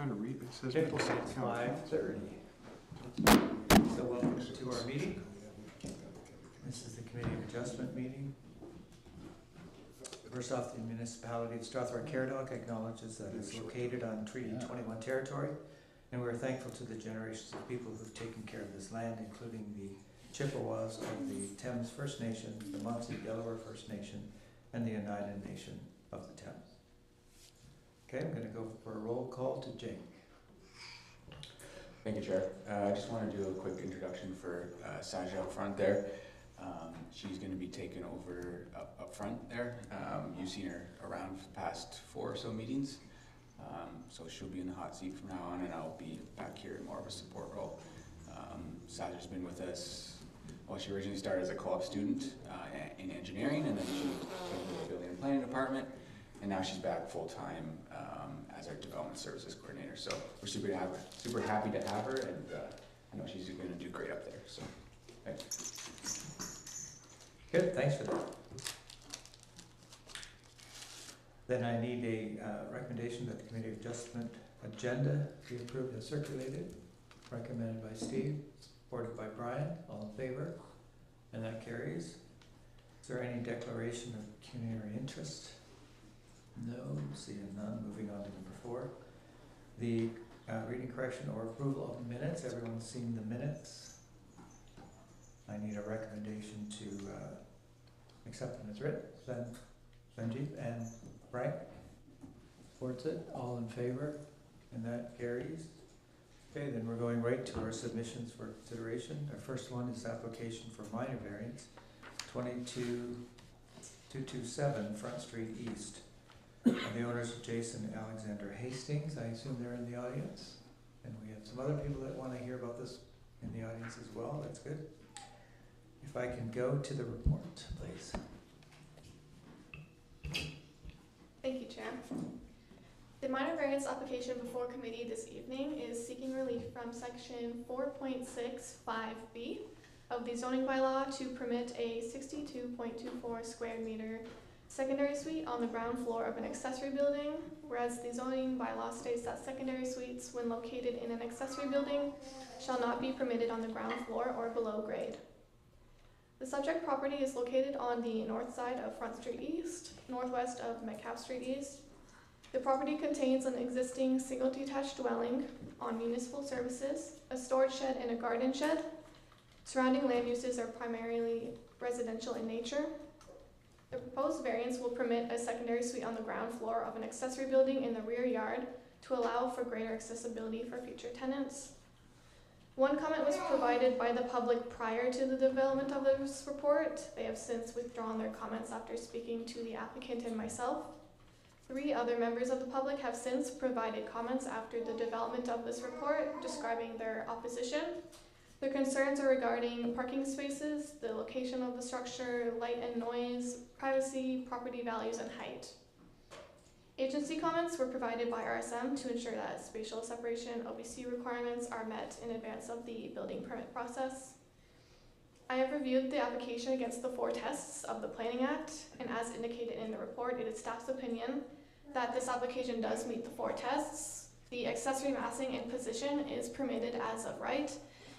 trying to read. It says Okay, Middlesex it's County. 5:30. So welcome to our meeting. This is the Committee of Adjustment meeting. First off, the municipality of Strathroy-Caradoc acknowledges that it's located on Treaty 21 territory, and we're thankful to the generations of people who've taken care of this land, including the Chippewas of the Thames First Nation, the Munsee Delaware First Nation, and the Oneida Nation of the Thames. Okay, I'm going to go for a roll call to Jake. Thank you, Chair. I just want to do a quick introduction for Saja up front there. She's going to be taking over up front there. You've seen her around for the past 4 or so meetings. So she'll be in the hot seat from now on, and I'll be back here in more of a support role. Saja's been with us. Well, she originally started as a co-op student in engineering, and then she came to the building and planning department, and now she's back full-time as our development services coordinator. So we're super happy to have her, and I know she's going to do great up there. So, okay. Good, thanks for that. Then I need a recommendation that the Committee of Adjustment agenda be approved as circulated. Recommended by Steve, supported by Brian. All in favor? And that carries. Is there any declaration of community interest? No, seeing none. Moving on to number 4. The reading correction or approval of minutes. Everyone's seen the minutes. I need a recommendation to accept them as written. Sanjeev and Frank supports it. All in favor? And that carries. Okay, then we're going right to our submissions for consideration. Our first one is application for minor variance, 22227 Front Street East. The owners are Jason and Alexander Hastings. I assume they're in the audience. And we have some other people that want to hear about this in the audience as well. That's good. If I can go to the report, please. Thank you, Chair. The minor variance application before committee this evening is seeking relief from section 4.65B of the zoning bylaw to permit a 62.24 square meter secondary suite on the ground floor of an accessory building, whereas the zoning bylaw states that secondary suites, when located in an accessory building, shall not be permitted on the ground floor or below grade. The subject property is located on the north side of Front Street East, northwest of Metcalfe Street East. The property contains an existing single detached dwelling on municipal services, a storage shed and a garden shed. Surrounding land uses are primarily residential in nature. The proposed variance will permit a secondary suite on the ground floor of an accessory building in the rear yard to allow for greater accessibility for future tenants. One comment was provided by the public prior to the development of this report. They have since withdrawn their comments after speaking to the applicant and myself. 3 other members of the public have since provided comments after the development of this report, describing their opposition. Their concerns are regarding parking spaces, the location of the structure, light and noise, privacy, property values, and height. Agency comments were provided by RSM to ensure that spatial separation OBC requirements are met in advance of the building permit process. I have reviewed the application against the 4 tests of the Planning Act, and as indicated in the report, it is staff's opinion that this application does meet the 4 tests. The accessory massing and position is permitted as of right,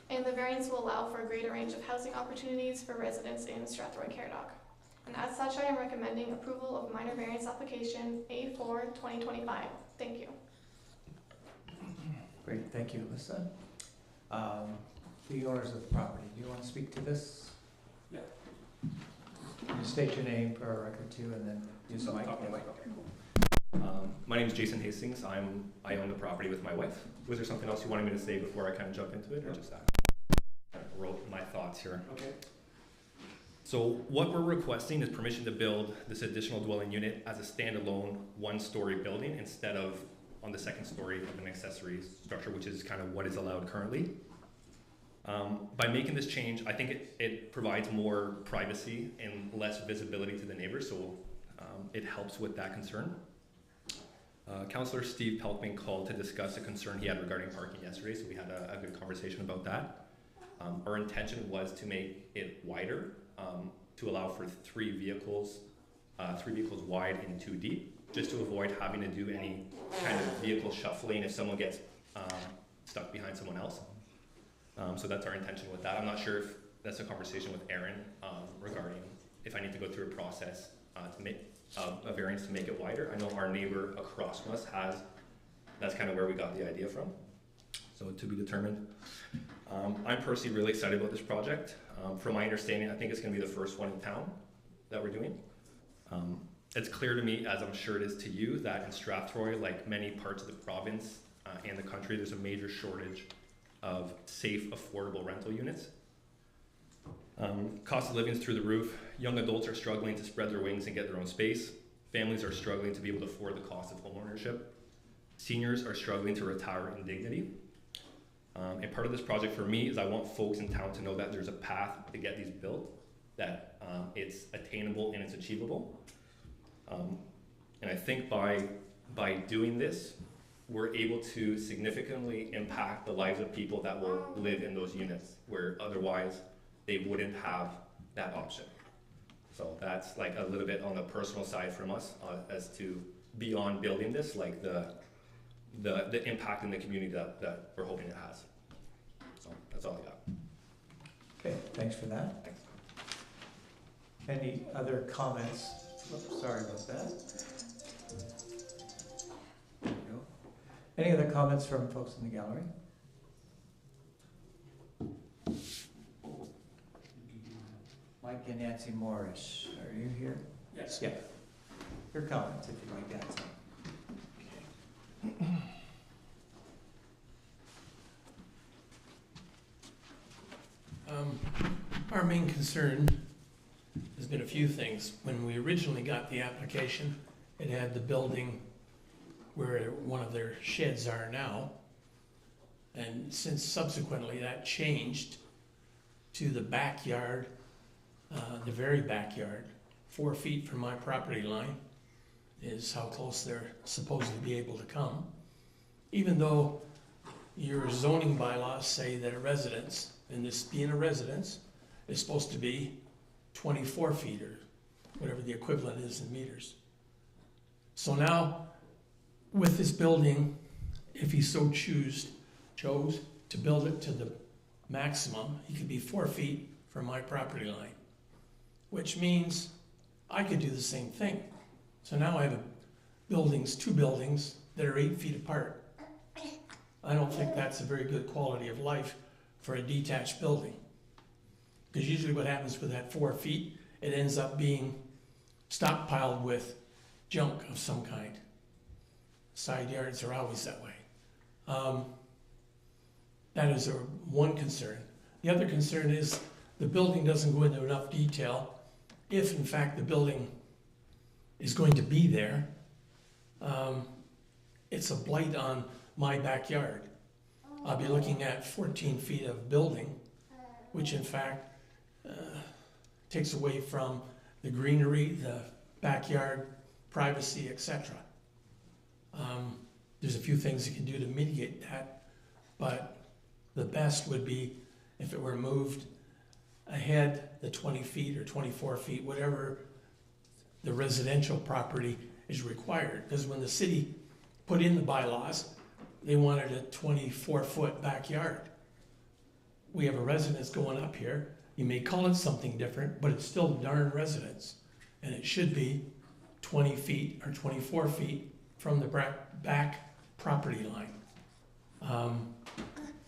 and the variance will allow for a greater range of housing opportunities for residents in Strathroy-Caradoc. And as such, I am recommending approval of minor variance application A4 2025. Thank you. Great, thank you, Alyssa. The owners of the property, do you want to speak to this? Yeah. Can you state your name for our record too, and then use the mic? My name is Jason Hastings. I own the property with my wife. Was there something else you wanted me to say before I kind of jump into it, or just that? Kind of wrote my thoughts here. Okay. So what we're requesting is permission to build this additional dwelling unit as a standalone 1-story building instead of on the 2nd story of an accessory structure, which is kind of what is allowed currently. By making this change, I think it provides more privacy and less visibility to the neighbors, so it helps with that concern. Councillor Steve Pelkman called to discuss a concern he had regarding parking yesterday, so we had a good conversation about that. Our intention was to make it wider to allow for 3 vehicles wide and 2 deep. just to avoid having to do any kind of vehicle shuffling if someone gets stuck behind someone else. So that's our intention with that. I'm not sure if that's a conversation with Aaron regarding if I need to go through a process to make a variance to make it wider. I know our neighbor across from us has, that's kind of where we got the idea from. So to be determined. I'm personally really excited about this project. From my understanding, I think it's going to be the first one in town that we're doing. It's clear to me, as I'm sure it is to you, that in Strathroy, like many parts of the province and the country, there's a major shortage of safe, affordable rental units. Cost of living is through the roof. Young adults are struggling to spread their wings and get their own space. Families are struggling to be able to afford the cost of homeownership. Seniors are struggling to retire in dignity. And part of this project for me is I want folks in town to know that there's a path to get these built, that it's attainable and it's achievable. And I think by doing this, we're able to significantly impact the lives of people that will live in those units where otherwise they wouldn't have that option. So that's like a little bit on the personal side from us as to beyond building this, like the impact in the community that we're hoping it has. So that's all I got. Okay, thanks for that. Thanks. Any other comments? Oops, sorry about that. There we go. Any other comments from folks in the gallery? Mike and Nancy Morris, are you here? Yes. Yeah. Your comments, if you'd like to add some. Our main concern has been a few things. When we originally got the application, it had the building where one of their sheds are now. And since subsequently that changed to the backyard, the very backyard, 4 feet from my property line is how close they're supposed to be able to come. Even though your zoning bylaws say that a residence, and this being a residence, is supposed to be 24 feet or whatever the equivalent is in meters. So now, with this building, if he so chose to build it to the maximum, he could be 4 feet from my property line, which means I could do the same thing. So now I have two buildings that are 8 feet apart. I don't think that's a very good quality of life for a detached building. Because usually what happens with that 4 feet, it ends up being stockpiled with junk of some kind. Side yards are always that way. That is one concern. The other concern is the building doesn't go into enough detail. If in fact the building is going to be there, it's a blight on my backyard. I'll be looking at 14 feet of building, which in fact takes away from the greenery, the backyard, privacy, etc. There's a few things you can do to mitigate that, but the best would be if it were moved ahead the 20 feet or 24 feet, whatever the residential property is required. Because when the city put in the bylaws, they wanted a 24-foot backyard. We have a residence going up here. You may call it something different, but it's still darn residence. And it should be 20 feet or 24 feet from the back property line.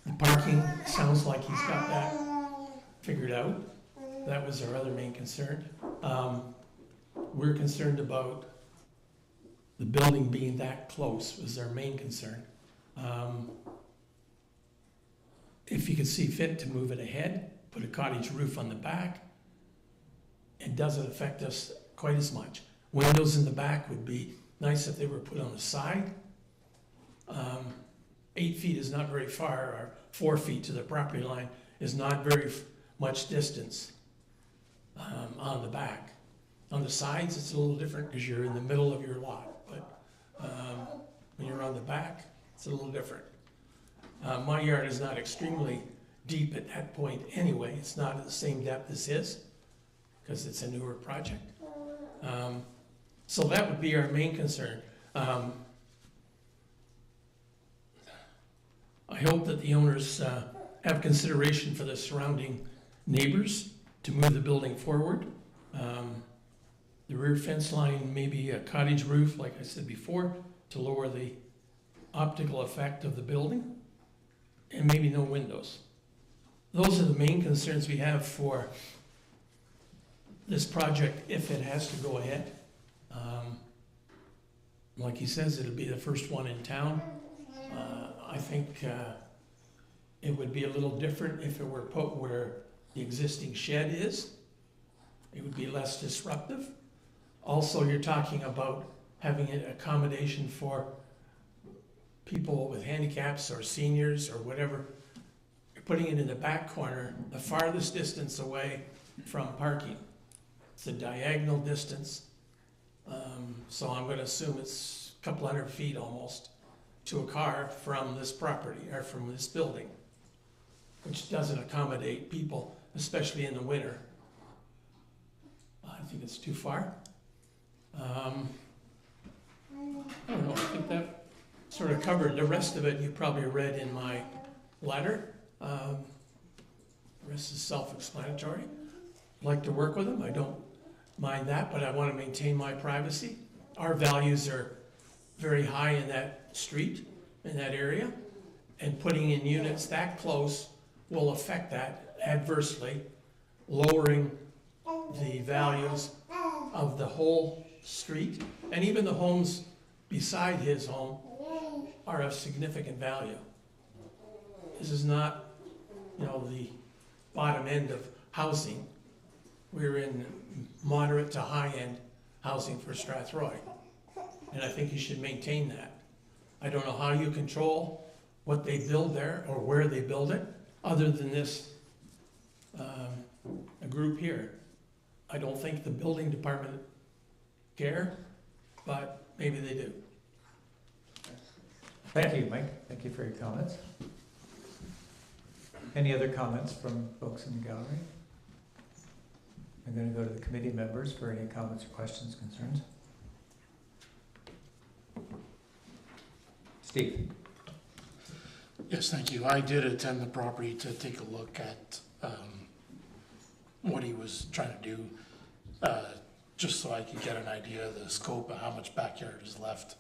The parking sounds like he's got that figured out. That was our other main concern. We're concerned about the building being that close was our main concern. If you could see fit to move it ahead, put a cottage roof on the back, it doesn't affect us quite as much. Windows in the back would be nice if they were put on the side. 8 feet is not very far, or 4 feet to the property line is not very much distance on the back. On the sides, it's a little different because you're in the middle of your lot, but when you're on the back, it's a little different. My yard is not extremely deep at that point anyway. It's not at the same depth as his because it's a newer project. So that would be our main concern. I hope that the owners have consideration for the surrounding neighbors to move the building forward. The rear fence line, maybe a cottage roof, like I said before, to lower the optical effect of the building, and maybe no windows. Those are the main concerns we have for this project if it has to go ahead. Like he says, it'll be the first one in town. I think it would be a little different if it were put where the existing shed is. It would be less disruptive. Also, you're talking about having an accommodation for people with handicaps or seniors or whatever. You're putting it in the back corner, the farthest distance away from parking. It's a diagonal distance. So I'm gonna assume it's a couple hundred feet almost to a car from this property, or from this building, which doesn't accommodate people, especially in the winter. I think it's too far. I don't know, I think that sort of covered the rest of it. You probably read in my letter. The rest is self-explanatory. I'd like to work with them, I don't mind that, but I want to maintain my privacy. Our values are very high in that street, in that area, and putting in units that close will affect that adversely, lowering the values of the whole street, and even the homes beside his home are of significant value. This is not, you know, the bottom end of housing. We're in moderate to high-end housing for Strathroy, and I think you should maintain that. I don't know how you control what they build there or where they build it, other than this a group here. I don't think the building department care, but maybe they do. Thank you, Mike. Thank you for your comments. Any other comments from folks in the gallery? I'm going to go to the committee members for any comments or questions, concerns. Steve? Yes, thank you. I did attend the property to take a look at what he was trying to do, just so I could get an idea of the scope of how much backyard is left.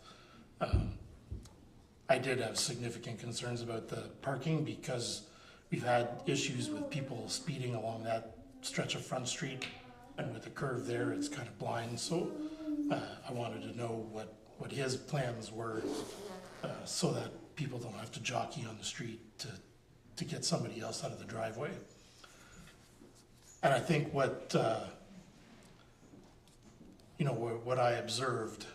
I did have significant concerns about the parking because we've had issues with people speeding along that stretch of Front Street, and with the curve there, it's kind of blind. So I wanted to know what his plans were, so that people don't have to jockey on the street to get somebody else out of the driveway. And I think what I observed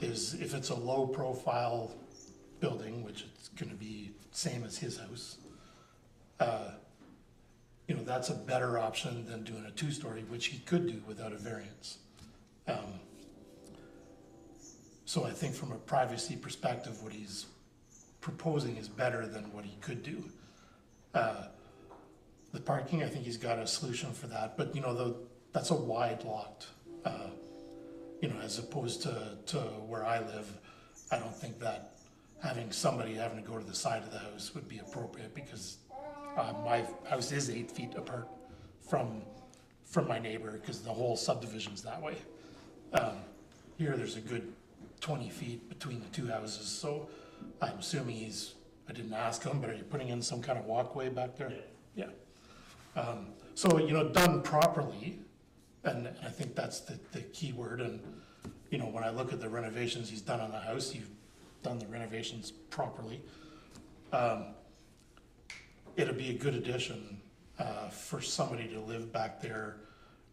is if it's a low profile building, which it's gonna be same as his house, that's a better option than doing a 2-story, which he could do without a variance. So I think from a privacy perspective, what he's proposing is better than what he could do. The parking, I think he's got a solution for that, but that's a wide lot. As opposed to where I live, I don't think that having somebody having to go to the side of the house would be appropriate, because my house is 8 feet apart from my neighbor, because the whole subdivision's that way. Here, there's a good 20 feet between the two houses, so I'm assuming I didn't ask him, but are you putting in some kind of walkway back there? Yeah. So, done properly, and I think that's the key word, and, when I look at the renovations he's done on the house, you've done the renovations properly. It'll be a good addition for somebody to live back there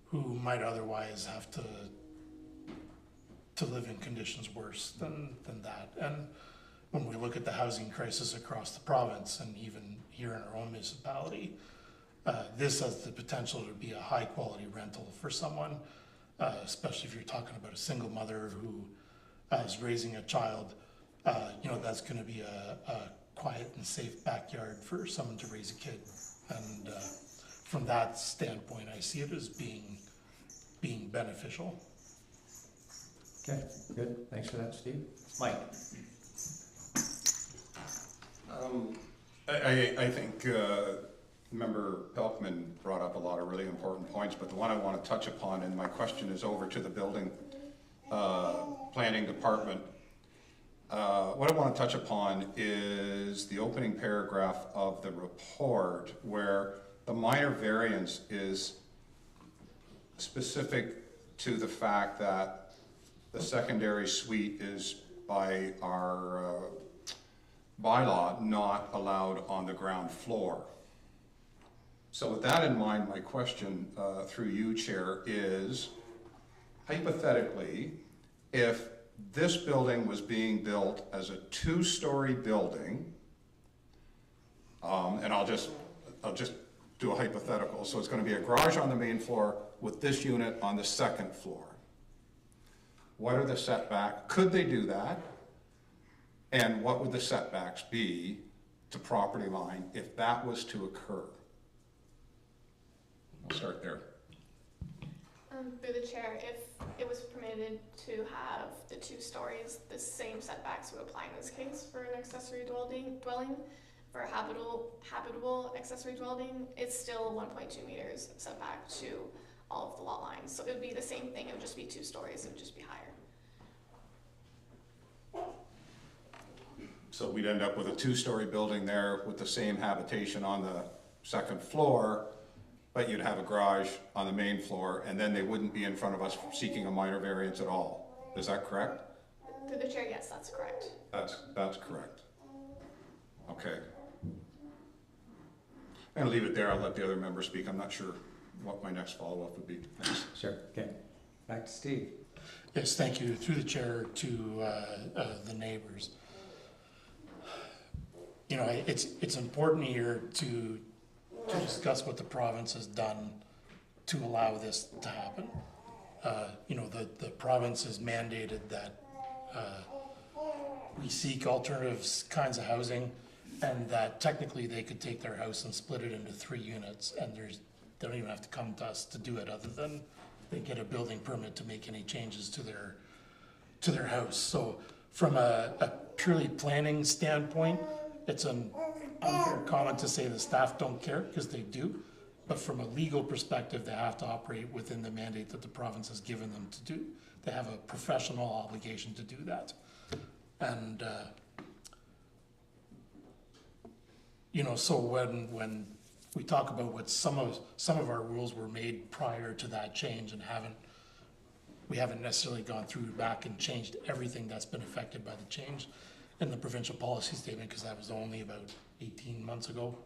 who might otherwise have to live in conditions worse than that. And when we look at the housing crisis across the province, and even here in our own municipality, this has the potential to be a high quality rental for someone, especially if you're talking about a single mother who is raising a child. That's going to be a quiet and safe backyard for someone to raise a kid. And from that standpoint, I see it as being beneficial. Okay, good, thanks for that, Steve. Mike? I think Member Pelkman brought up a lot of really important points, but the one I want to touch upon, and my question is over to the building planning department. What I want to touch upon is the opening paragraph of the report where the minor variance is specific to the fact that the secondary suite is by our bylaw not allowed on the ground floor. So with that in mind, my question through you, Chair, is hypothetically, if this building was being built as a 2-story building, and I'll just do a hypothetical. So it's going to be a garage on the main floor with this unit on the second floor. What are the setbacks? Could they do that? And what would the setbacks be to property line if that was to occur? I'll start there. Through the chair, if it was permitted to have the 2 stories, the same setbacks would apply in this case for an accessory dwelling. For a habitable accessory dwelling, it's still 1.2 meters setback to all of the lot lines. So it would be the same thing, it would just be 2 stories, it would just be higher. So we'd end up with a 2-story building there with the same habitation on the second floor, but you'd have a garage on the main floor, and then they wouldn't be in front of us seeking a minor variance at all. Is that correct? Through the chair, yes, that's correct. That's correct. Okay. I'm gonna leave it there. I'll let the other members speak. I'm not sure what my next follow-up would be. Thanks. Sure, okay. Back to Steve. Yes, thank you. Through the chair to the neighbors. You know, it's important here to discuss what the province has done to allow this to happen. You know, the province has mandated that we seek alternatives kinds of housing, and that technically they could take their house and split it into 3 units, and they don't even have to come to us to do it, other than they get a building permit to make any changes to their house. So from a purely planning standpoint, it's an unfair comment to say the staff don't care, because they do. But from a legal perspective, they have to operate within the mandate that the province has given them to do. They have a professional obligation to do that. And, you know, so when we talk about what some of our rules were made prior to that change, and we haven't necessarily gone through back and changed everything that's been affected by the change in the provincial policy statement, because that was only about 18 months ago.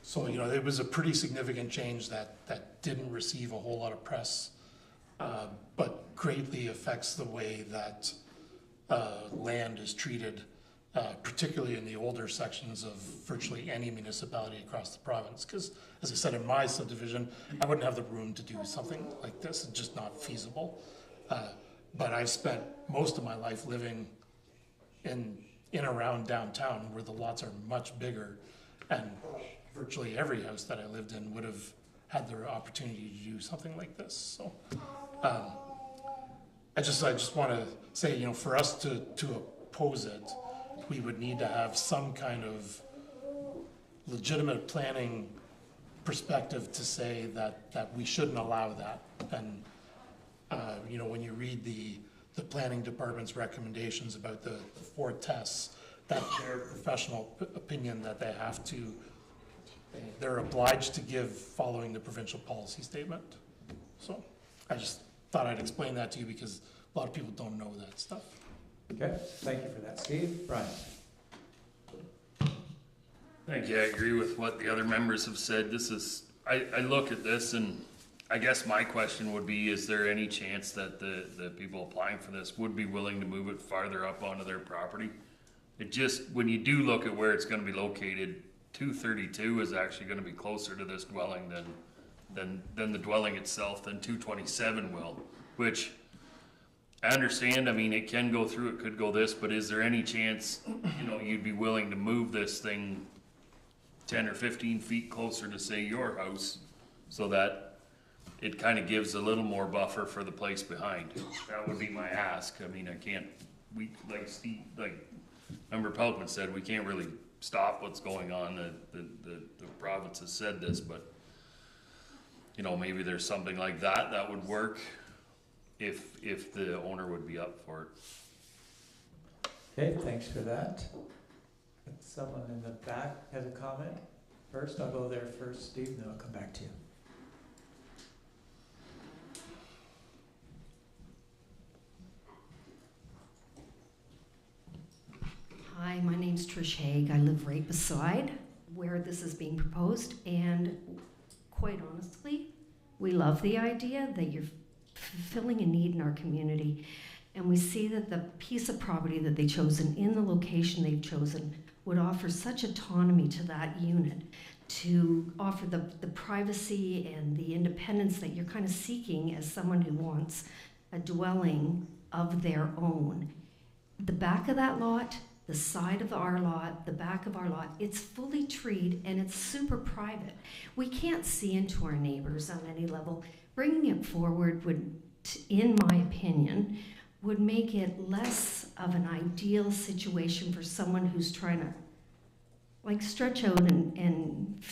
So, you know, it was a pretty significant change that didn't receive a whole lot of press, but greatly affects the way that land is treated, particularly in the older sections of virtually any municipality across the province. Because, as I said, in my subdivision, I wouldn't have the room to do something like this. It's just not feasible. But I've spent most of my life living in around downtown, where the lots are much bigger, and virtually every house that I lived in would have had the opportunity to do something like this. So I just want to say, you know, for us to oppose it, we would need to have some kind of legitimate planning perspective to say that we shouldn't allow that. And you know, when you read the planning department's recommendations about the 4 tests, that's their professional opinion that they're obliged to give following the provincial policy statement. So I just thought I'd explain that to you, because a lot of people don't know that stuff. Okay, thank you for that, Steve. Brian? Thank you. I agree with what the other members have said. I look at this, and I guess my question would be, is there any chance that the people applying for this would be willing to move it farther up onto their property? It just, when you do look at where it's going to be located, 232 is actually going to be closer to this dwelling than the dwelling itself, than 227 will, which I understand. I mean, it can go through, it could go this, but is there any chance, you know, you'd be willing to move this thing 10 or 15 feet closer to, say, your house, so that it kind of gives a little more buffer for the place behind. That would be my ask. I mean, like Steve, like Member Pelkman said, we can't really stop what's going on. The province has said this, but you know, maybe there's something like that would work if the owner would be up for it. Okay, thanks for that. Someone in the back has a comment first. I'll go there first, Steve, and then I'll come back to you. Hi, my name's Trish Haig. I live right beside where this is being proposed, and quite honestly, we love the idea that you're fulfilling a need in our community, and we see that the piece of property that they've chosen in the location they've chosen would offer such autonomy to that unit to offer the privacy and the independence that you're kind of seeking as someone who wants a dwelling of their own. The back of that lot, the side of our lot, the back of our lot, it's fully treed and it's super private. We can't see into our neighbors on any level. Bringing it forward would, in my opinion, would make it less of an ideal situation for someone who's trying to like stretch out and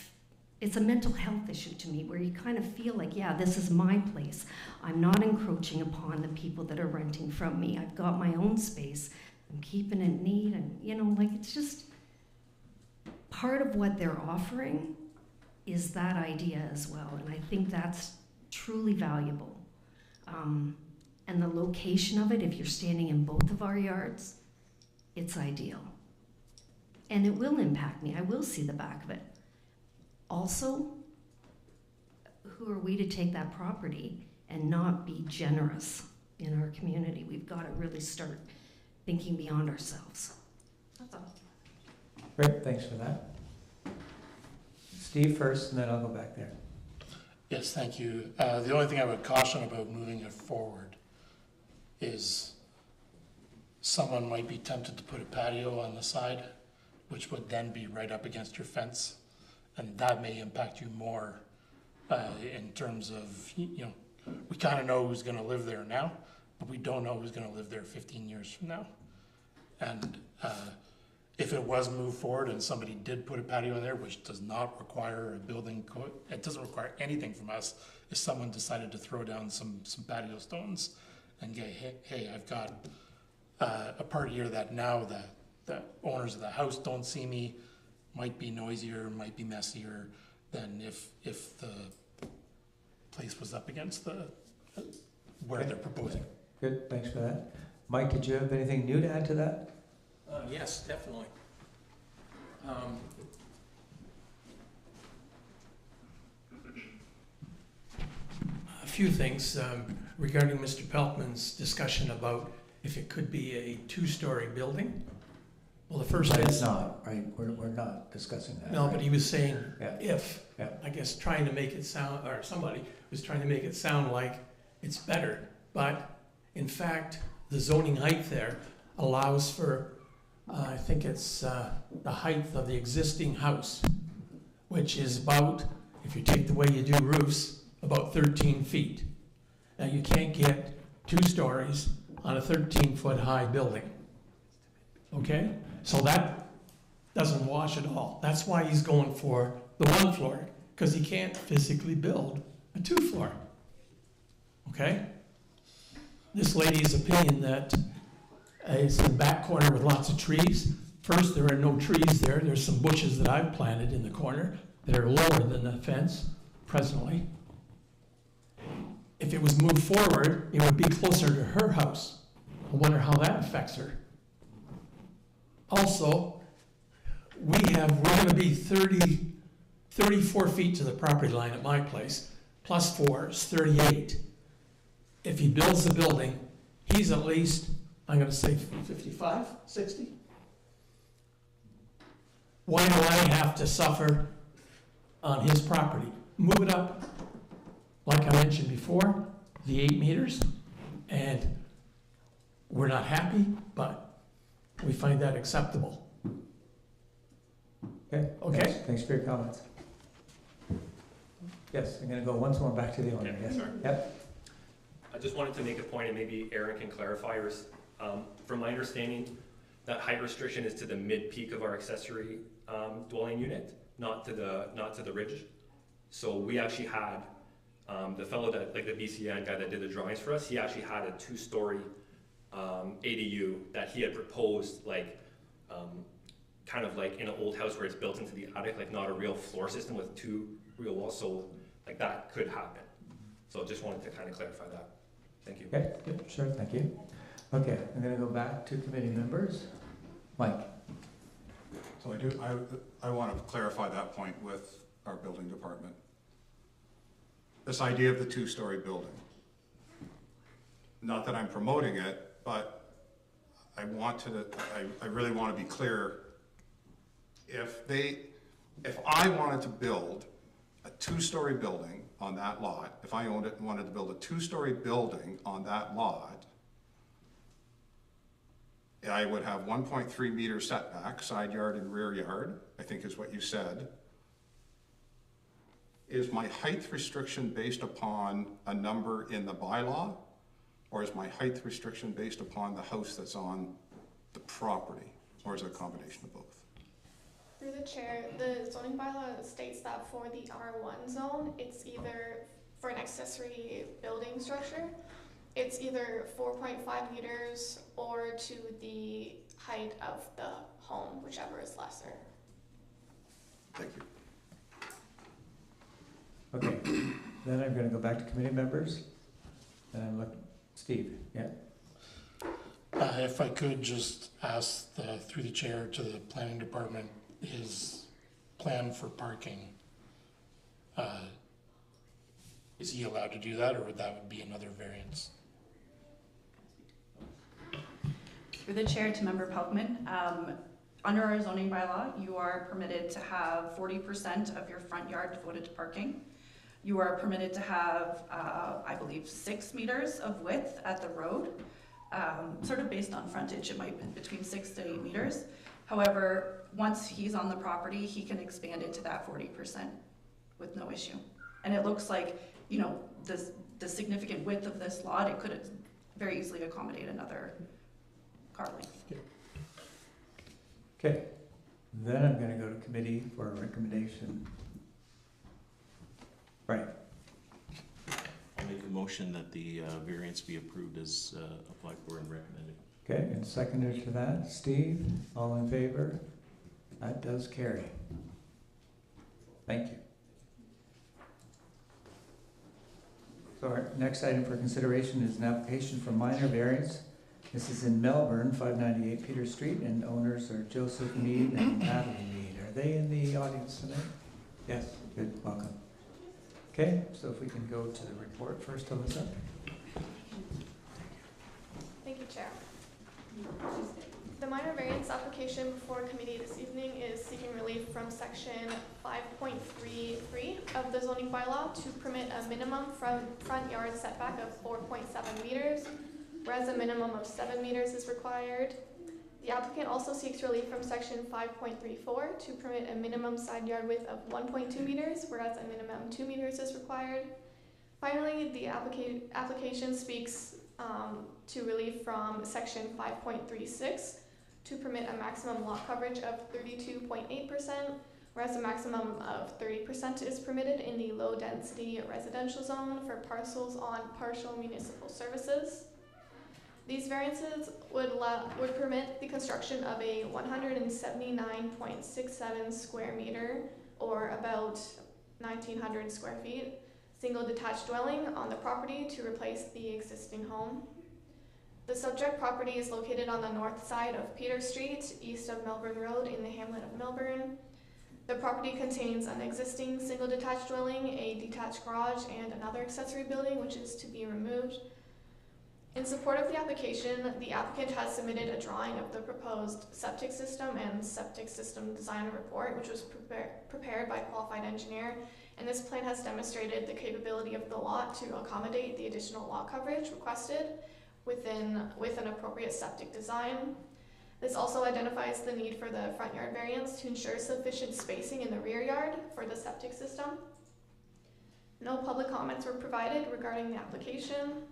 it's a mental health issue to me where you kind of feel like, yeah, this is my place. I'm not encroaching upon the people that are renting from me. I've got my own space. I'm keeping it neat, and you know, like it's just part of what they're offering is that idea as well, and I think that's truly valuable. And the location of it, if you're standing in both of our yards, it's ideal. And it will impact me. I will see the back of it. Also, who are we to take that property and not be generous in our community? We've got to really start thinking beyond ourselves. That's all. Great, thanks for that. Steve first, and then I'll go back there. Yes, thank you. The only thing I would caution about moving it forward is someone might be tempted to put a patio on the side, which would then be right up against your fence, and that may impact you more in terms of, you know, we kind of know who's going to live there now, but we don't know who's going to live there 15 years from now. And if it was moved forward and somebody did put a patio in there, which does not require a building code, it doesn't require anything from us. If someone decided to throw down some patio stones and go, hey, I've got a part here that now the owners of the house don't see me, might be noisier, might be messier than if the place was up against the where they're proposing. Good, thanks for that. Mike, did you have anything new to add to that? Yes, definitely. A few things regarding Mr. Pelkman's discussion about if it could be a two-story building. Well, the first But is it's not, right? We're not discussing that. no, right? but he was saying Yeah. if. Yeah. I guess trying to make it sound, or somebody was trying to make it sound like it's better, but in fact, the zoning height there allows for, I think it's the height of the existing house, which is about, if you take the way you do roofs, about 13 feet. Now you can't get 2 stories on a 13-foot high building. Okay? So that doesn't wash at all. That's why he's going for the 1 floor, because he can't physically build a 2 floor. Okay? This lady's opinion that it's in the back corner with lots of trees. First, there are no trees there. There's some bushes that I've planted in the corner that are lower than the fence presently. If it was moved forward, it would be closer to her house. I wonder how that affects her. Also, we're going to be 34 feet to the property line at my place, plus 4 is 38. If he builds the building, he's at least, I'm going to say 55, 60. Why do I have to suffer on his property? Move it up, like I mentioned before, the 8 meters, and we're not happy, but we find that acceptable. Okay. Okay. Thanks for your comments. Yes, I'm gonna go once more back to the owner, Okay, yes? sorry. Yep, I just wanted to make a point, and maybe Aaron can clarify, or, from my understanding, that height restriction is to the mid-peak of our accessory dwelling unit, not to the ridge. So we actually had, the fellow that, like the BCN guy that did the drawings for us, he actually had a 2-story ADU that he had proposed, like, kind of like in an old house where it's built into the attic, like not a real floor system with 2 real walls, so like that could happen. So just wanted to kind of clarify that. Thank you. okay, good, sure, thank you. Okay, I'm gonna go back to committee members. Mike? So I want to clarify that point with our building department. This idea of the 2-story building. Not that I'm promoting it, but I really want to be clear. If I wanted to build a 2-story building on that lot, if I owned it and wanted to build a 2-story building on that lot, I would have 1.3 meter setback, side yard and rear yard, I think is what you said. Is my height restriction based upon a number in the bylaw? Or is my height restriction based upon the house that's on the property? Or is it a combination of both? Through the chair, the zoning bylaw states that for the R1 zone, it's either, for an accessory building structure, it's either 4.5 meters or to the height of the home, whichever is lesser. Thank you. Okay, then I'm gonna go back to committee members. And I'm looking, Steve, yeah? If I could just ask through the chair to the planning department, his plan for parking, is he allowed to do that, or would that be another variance? Through the chair to Member Pelkman, under our zoning bylaw, you are permitted to have 40% of your front yard devoted to parking. You are permitted to have, I believe, 6 meters of width at the road. Sort of based on frontage, it might be between 6 to 8 meters. However, once he's on the property, he can expand it to that 40% with no issue. And it looks like, you know, the significant width of this lot, it could very easily accommodate another car length. Okay, then I'm gonna go to committee for a recommendation. Right, I'll make a motion that the variance be approved as applied for and recommended. okay, and seconder to that, Steve, all in favor? That does carry. Thank you. So our next item for consideration is an application for minor variance. This is in Melbourne, 598 Peter Street, and owners are Joseph Mead and Natalie Mead. Are they in the audience tonight? Yes, good, welcome. Okay, so if we can go to the report first, Alyssa. Thank you, Chair. The minor variance application before committee this evening is seeking relief from section 5.33 of the zoning bylaw to permit a minimum front yard setback of 4.7 meters, whereas a minimum of 7 meters is required. The applicant also seeks relief from section 5.34 to permit a minimum side yard width of 1.2 meters, whereas a minimum 2 meters is required. Finally, the application speaks to relief from section 5.36 to permit a maximum lot coverage of 32.8%, whereas a maximum of 30% is permitted in the low-density residential zone for parcels on partial municipal services. These variances would permit the construction of a 179.67 square meter, or about 1,900 square feet, single detached dwelling on the property to replace the existing home. The subject property is located on the north side of Peter Street, east of Melbourne Road in the hamlet of Melbourne. The property contains an existing single detached dwelling, a detached garage, and another accessory building which is to be removed. In support of the application, the applicant has submitted a drawing of the proposed septic system and septic system design report, which was prepared by a qualified engineer, and this plan has demonstrated the capability of the lot to accommodate the additional lot coverage requested with an appropriate septic design. This also identifies the need for the front yard variance to ensure sufficient spacing in the rear yard for the septic system. No public comments were provided regarding the application.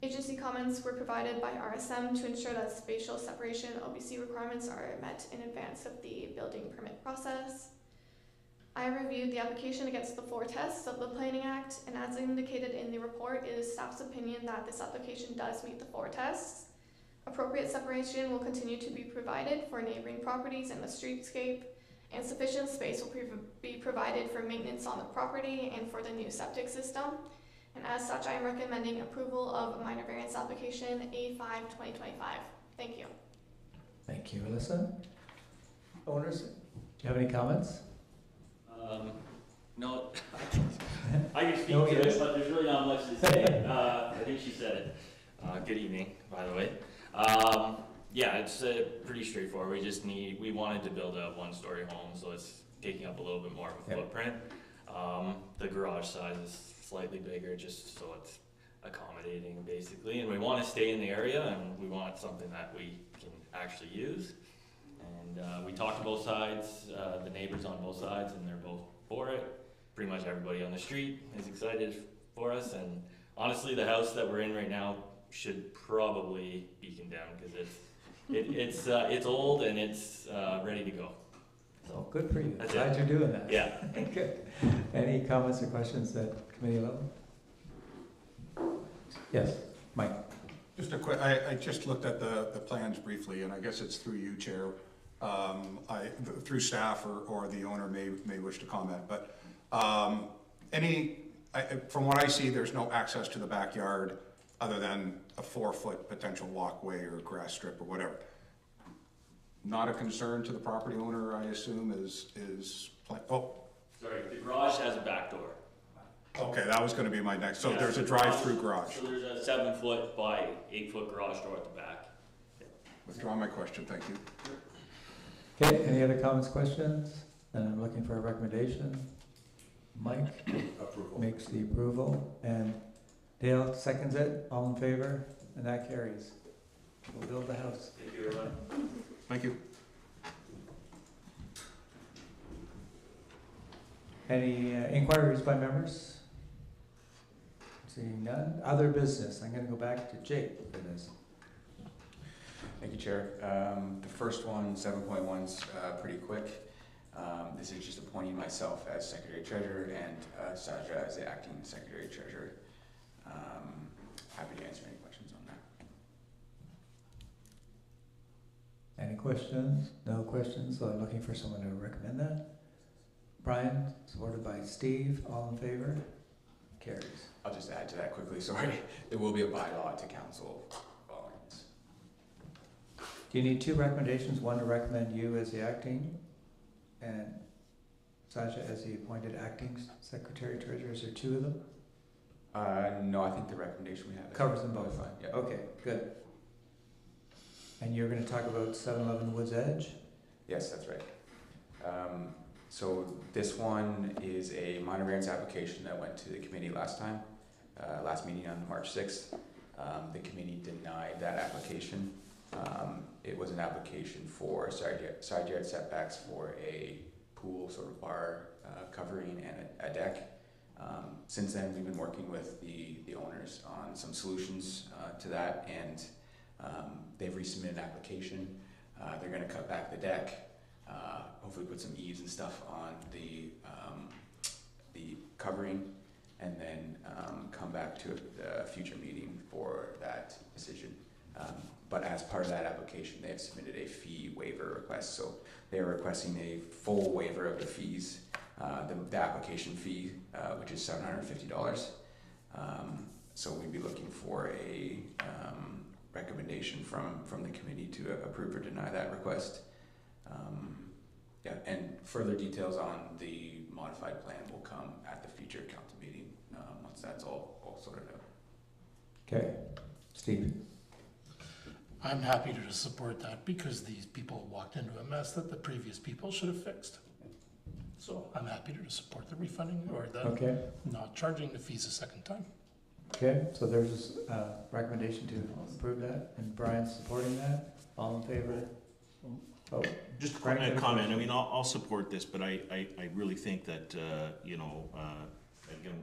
Agency comments were provided by RSM to ensure that spatial separation OBC requirements are met in advance of the building permit process. I reviewed the application against the 4 tests of the Planning Act, and as indicated in the report, it is staff's opinion that this application does meet the 4 tests. Appropriate separation will continue to be provided for neighboring properties in the streetscape, and sufficient space will be provided for maintenance on the property and for the new septic system. And as such, I am recommending approval of minor variance application A5-2025. Thank you. Thank you, Alyssa. Owners, do you have any comments? No, I can speak No, to yes. it, but there's really not much to say. I think she said it. Good evening, by the way. Yeah, it's pretty straightforward. We wanted to build a 1-story home, so it's taking up a little bit more of a footprint. The garage size is slightly bigger, just so it's accommodating, basically. And we want to stay in the area, and we want something that we can actually use. And we talked to both sides, the neighbors on both sides, and they're both for it. Pretty much everybody on the street is excited for us, and honestly, the house that we're in right now should probably be condemned because it's old and it's ready to go. So good for you. That's Glad it. you're doing that. Yeah. Good. Any comments or questions at committee level? Yes, Mike. Just a quick, I just looked at the plans briefly, and I guess it's through you, Chair. Through staff or the owner may wish to comment, but from what I see, there's no access to the backyard other than a 4-foot potential walkway or grass strip or whatever. Not a concern to the property owner, I assume, Sorry, the garage has a back door. Okay, that was gonna be my next, so Yeah, there's so a the drive-through garage. So there's a 7-foot by 8-foot garage door at the back. Withdraw my question, thank you. Okay, any other comments, questions? Then I'm looking for a recommendation. Mike Approval. makes the approval, and Dale seconds it. All in favor? And that carries. We'll build the house. Thank you, everyone. Thank you. Any inquiries by members? Seeing none. Other business. I'm gonna go back to Jake for this. Thank you, Chair. The first one, 7.1's pretty quick. This is just appointing myself as Secretary Treasurer and Saja as the Acting Secretary Treasurer. Happy to answer any questions on that. Any questions? No questions, so I'm looking for someone to recommend that. Brian, supported by Steve, all in favor? Carries. I'll just add to that quickly, sorry. There will be a bylaw to council following this. Do you need 2 recommendations? One to recommend you as the acting and Sasha as the appointed acting secretary treasurer. Is there 2 of them? No, I think the recommendation we have Covers them both. Fine. Yeah. Okay, good. And you're gonna talk about 711 Woods Edge? Yes, that's right. So this one is a minor variance application that went to the committee last meeting on March 6th. The committee denied that application. It was an application for side yard setbacks for a pool, sort of bar covering and a deck. Since then, we've been working with the owners on some solutions to that, and they've resubmitted an application. They're going to cut back the deck, hopefully put some eaves and stuff on the covering, and then come back to a future meeting for that decision. But as part of that application, they have submitted a fee waiver request. So they are requesting a full waiver of the fees, the application fee, which is $750. So we'd be looking for a recommendation from the committee to approve or deny that request. Yeah, and further details on the modified plan will come at the future council meeting once that's all sorted out. Okay, Steve. I'm happy to support that because these people walked into a mess that the previous people should have fixed. So I'm happy to support the refunding or the not charging the fees a second time. Okay, so there's a recommendation to approve that, and Brian's supporting that. All in favor? Oh, Just a Frank, comment. I mean, I'll support this, but I really think that, again,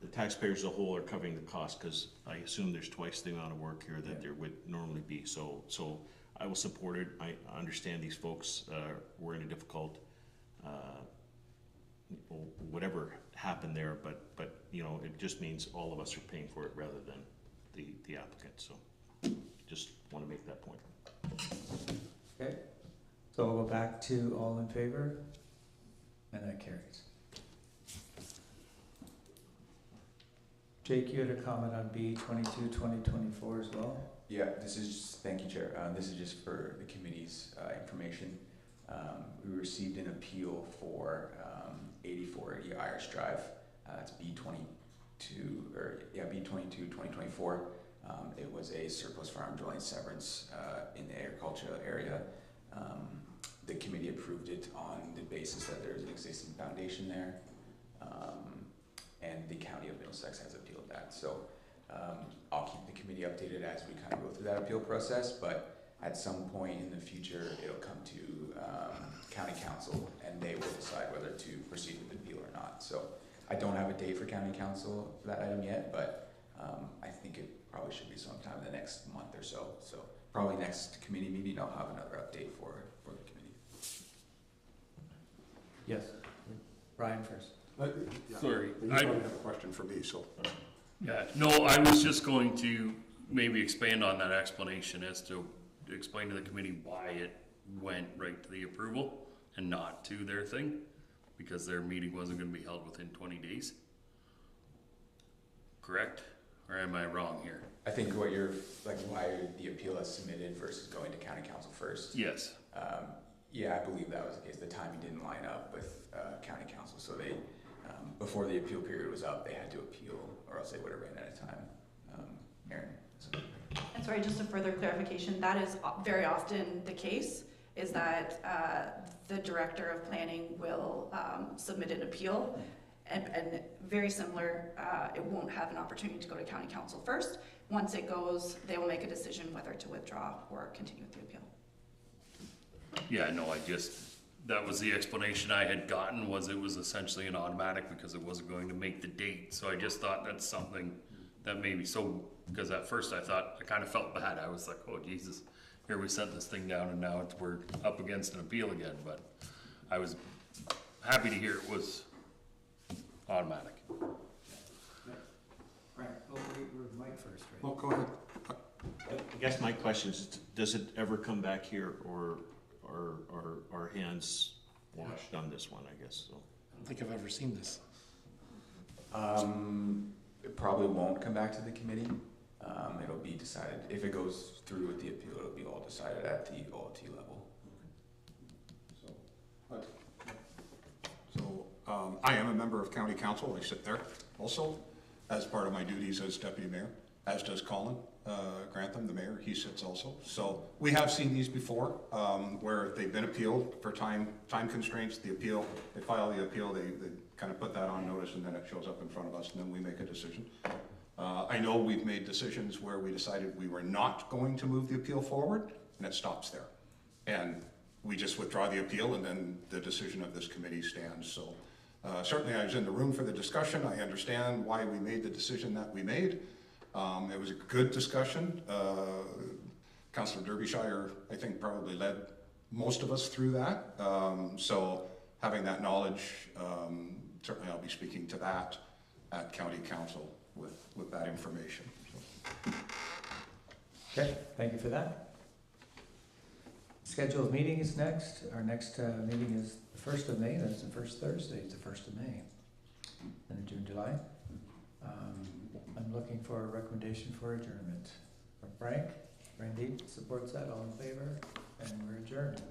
the taxpayers as a whole are covering the cost, because I assume there's twice the amount of work here that there would normally be. So I will support it. I understand these folks were in a difficult, whatever happened there, but you know, it just means all of us are paying for it rather than the applicant. So just want to make that point. Okay, so we'll go back to all in favor, and that carries. Jake, you had a comment on B 22/2024 as well? Yeah, thank you, Chair. This is just for the committee's information. We received an appeal for 8480 Irish Drive. It's B22/2024. It was a surplus farm dwelling severance in the agricultural area. The committee approved it on the basis that there's an existing foundation there, and the County of Middlesex has appealed that. So I'll keep the committee updated as we kind of go through that appeal process, but at some point in the future, it'll come to County Council, and they will decide whether to proceed with the appeal or not. So I don't have a date for County Council for that item yet, but I think it probably should be sometime in the next month or so. So probably next committee meeting, I'll have another update for the committee. Yes. Brian first. Sorry, You I- probably have a question for me, so. Yeah, no, I was just going to maybe expand on that explanation as to explain to the committee why it went right to the approval and not to their thing, because their meeting wasn't gonna be held within 20 days. Correct? Or am I wrong here? I think why the appeal is submitted versus going to County Council first. Yes. Yeah, I believe that was the case. The timing didn't line up with County Council, so they, before the appeal period was up, they had to appeal, or else they would have ran out of time. Aaron? So. And sorry, just a further clarification, that is very often the case, is that the director of planning will submit an appeal, and very similar, it won't have an opportunity to go to County Council first. Once it goes, they will make a decision whether to withdraw or continue with the appeal. Yeah, no, that was the explanation I had gotten, was it was essentially an automatic because it wasn't going to make the date. So I just thought that's something that maybe, because at first I thought, I kind of felt bad. I was like, oh Jesus, here we sent this thing down and now we're up against an appeal again. But I was happy to hear it was automatic. Right, we're Mike first, right? Well, go ahead. I guess my question is, does it ever come back here, or are our hands washed on this one, I guess, so? I don't think I've ever seen this. It probably won't come back to the committee. It'll be decided, if it goes through with the appeal, it'll be all decided at the OLT level. So I am a member of County Council. I sit there also as part of my duties as deputy mayor, as does Colin Grantham, the mayor. He sits also. So we have seen these before, where they've been appealed for time constraints. The appeal, they file the appeal, they kind of put that on notice, and then it shows up in front of us, and then we make a decision. I know we've made decisions where we decided we were not going to move the appeal forward, and it stops there. And we just withdraw the appeal, and then the decision of this committee stands. So certainly I was in the room for the discussion. I understand why we made the decision that we made. It was a good discussion. Councillor Derbyshire, I think, probably led most of us through that. So having that knowledge, certainly I'll be speaking to that at County Council with that information. So. Okay, thank you for that. Scheduled meetings next. Our next meeting is the 1st of May. That's the first Thursday. It's the 1st of May. And June, July. I'm looking for a recommendation for adjournment. From Frank. Randy supports that. All in favor? And we're adjourned.